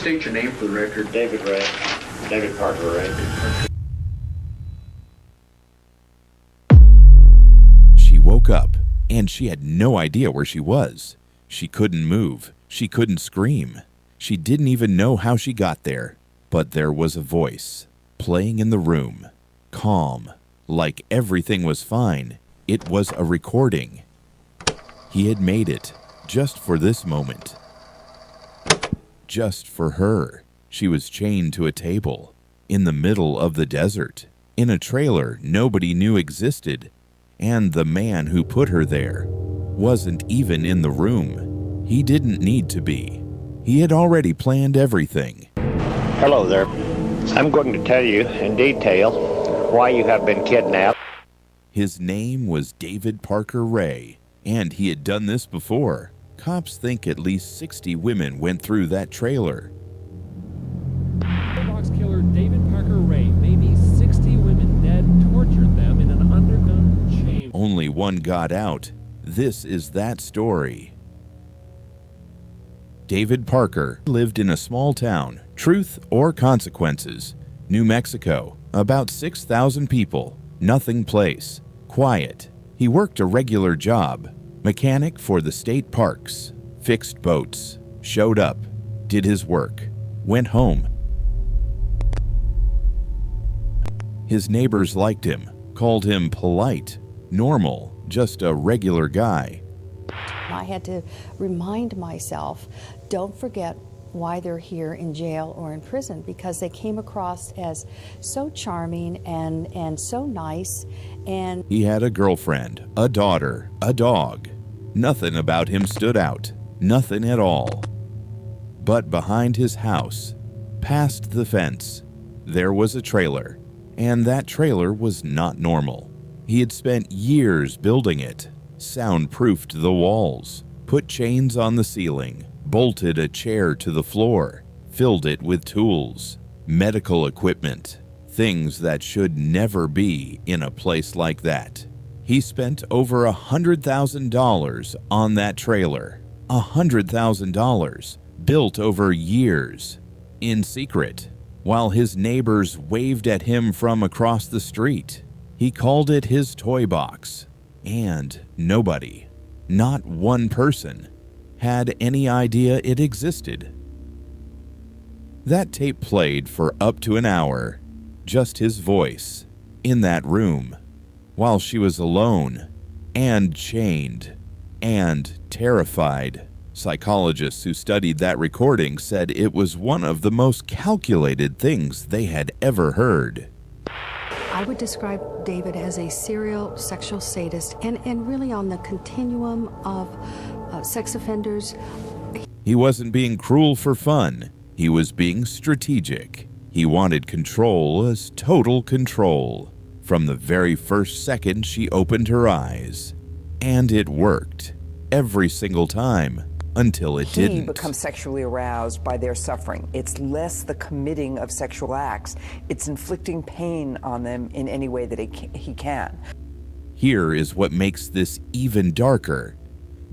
state your name for the record? David Ray. David Parker Ray. She woke up, and she had no idea where she was. She couldn't move. She couldn't scream. She didn't even know how she got there. But there was a voice, playing in the room, calm, like everything was fine. It was a recording. He had made it, just for this moment. Just for her. She was chained to a table, in the middle of the desert, in a trailer nobody knew existed, and the man who put her there wasn't even in the room. He didn't need to be. He had already planned everything. Hello there. I'm going to tell you in detail why you have been kidnapped. His name was David Parker Ray, and he had done this before. Cops think at least 60 women went through that trailer. Box killer David Parker Ray, maybe 60 women dead, tortured them in an underground chamber. Only one got out. This is that story. David Parker lived in a small town, Truth or Consequences, New Mexico. About 6,000 people, nothing place, quiet. He worked a regular job, mechanic for the state parks, fixed boats, showed up, did his work, went home. His neighbors liked him, called him polite, normal, just a regular guy. I had to remind myself, don't forget why they're here in jail or in prison, because they came across as so charming and so nice. And he had a girlfriend, a daughter, a dog. Nothing about him stood out, nothing at all. But behind his house, past the fence, there was a trailer, and that trailer was not normal. He had spent years building it, soundproofed the walls, put chains on the ceiling, bolted a chair to the floor, filled it with tools, medical equipment, things that should never be in a place like that. He spent over $100,000 on that trailer. $100,000, built over years, in secret, while his neighbors waved at him from across the street. He called it his toy box, and nobody, not one person, had any idea it existed. That tape played for up to an hour, just his voice, in that room, while she was alone, and chained, and terrified. Psychologists who studied that recording said it was one of the most calculated things they had ever heard. I would describe David as a serial sexual sadist and really on the continuum of sex offenders. He wasn't being cruel for fun. He was being strategic. He wanted control as total control from the very first second she opened her eyes. And it worked every single time until it didn't. He becomes sexually aroused by their suffering. It's less the committing of sexual acts. It's inflicting pain on them in any way that he can. Here is what makes this even darker.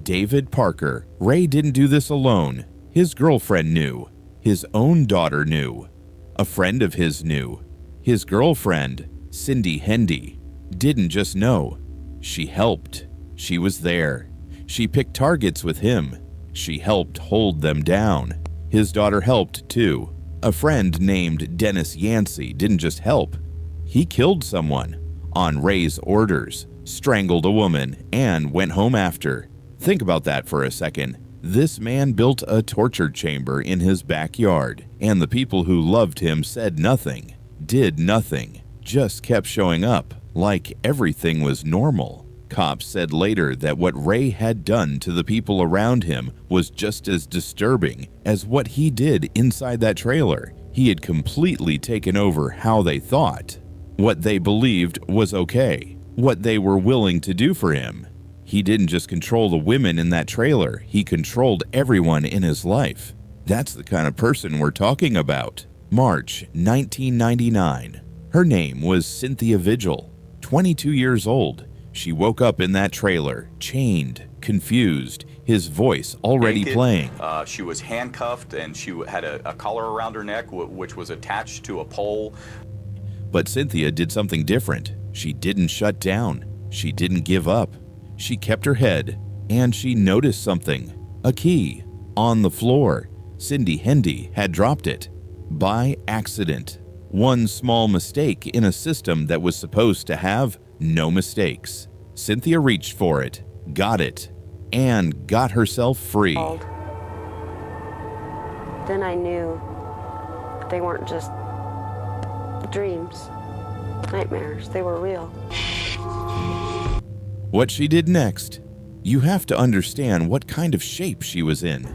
David Parker, Ray didn't do this alone. His girlfriend knew. His own daughter knew. A friend of his knew. His girlfriend, Cindy Hendy, didn't just know. She helped. She was there. She picked targets with him. She helped hold them down. His daughter helped too. A friend named Dennis Yancey didn't just help. He killed someone on Ray's orders, strangled a woman, and went home after. Think about that for a second. This man built a torture chamber in his backyard, and the people who loved him said nothing, did nothing, just kept showing up like everything was normal. Cops said later that what Ray had done to the people around him was just as disturbing as what he did inside that trailer. He had completely taken over how they thought, what they believed was okay, what they were willing to do for him. He didn't just control the women in that trailer, he controlled everyone in his life. That's the kind of person we're talking about. March 1999. Her name was Cynthia Vigil, 22 years old. She woke up in that trailer, chained, confused, his voice already Naked. playing. She was handcuffed and she had a collar around her neck which was attached to a pole. But Cynthia did something different. She didn't shut down. She didn't give up. She kept her head, and she noticed something. A key. On the floor. Cindy Hendy had dropped it. By accident. One small mistake in a system that was supposed to have no mistakes. Cynthia reached for it, got it, and got herself free. Then I knew they weren't just dreams, nightmares. They were real. What she did next, you have to understand what kind of shape she was in.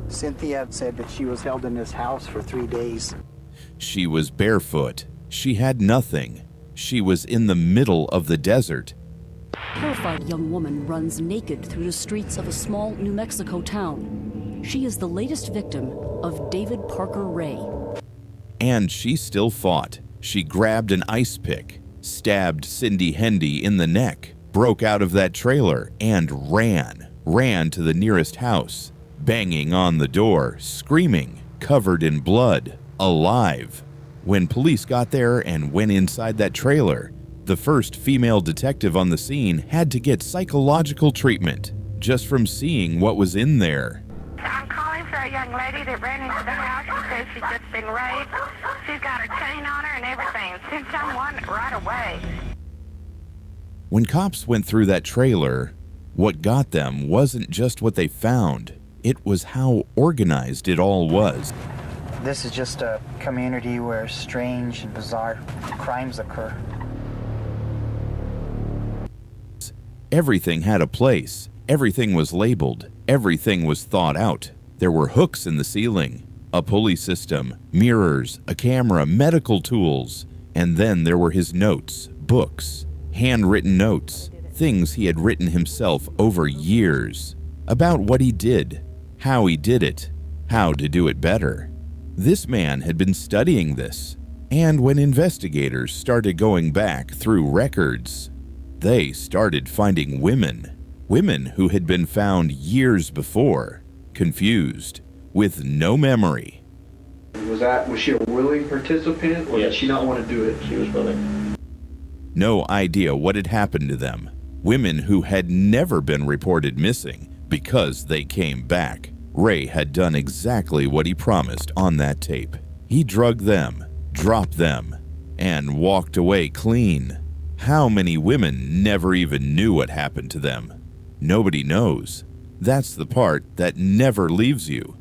Cynthia said that she was held in this house for 3 days. She was barefoot. She had nothing. She was in the middle of the desert. A terrified young woman runs naked through the streets of a small New Mexico town. She is the latest victim of David Parker Ray. And she still fought. She grabbed an ice pick, stabbed Cindy Hendy in the neck, broke out of that trailer, and ran to the nearest house, banging on the door, screaming, covered in blood, alive. When police got there and went inside that trailer, the first female detective on the scene had to get psychological treatment just from seeing what was in there. I'm calling for a young lady that ran into the house. She says she's just been raped. She's got her chain on her and everything. Send someone right away. When cops went through that trailer, what got them wasn't just what they found. It was how organized it all was. This is just a community where strange and bizarre crimes occur. Everything had a place. Everything was labeled. Everything was thought out. There were hooks in the ceiling, a pulley system, mirrors, a camera, medical tools. And then there were his notes, books, handwritten notes, things he had written himself over years about what he did, how he did it, how to do it better. This man had been studying this, and when investigators started going back through records, they started finding women who had been found years before, confused, with no memory. Was she a willing participant, or did she not want to do it? She was willing. No idea what had happened to them. Women who had never been reported missing because they came back. Ray had done exactly what he promised on that tape. He drugged them, dropped them, and walked away clean. How many women never even knew what happened to them? Nobody knows. That's the part that never leaves you.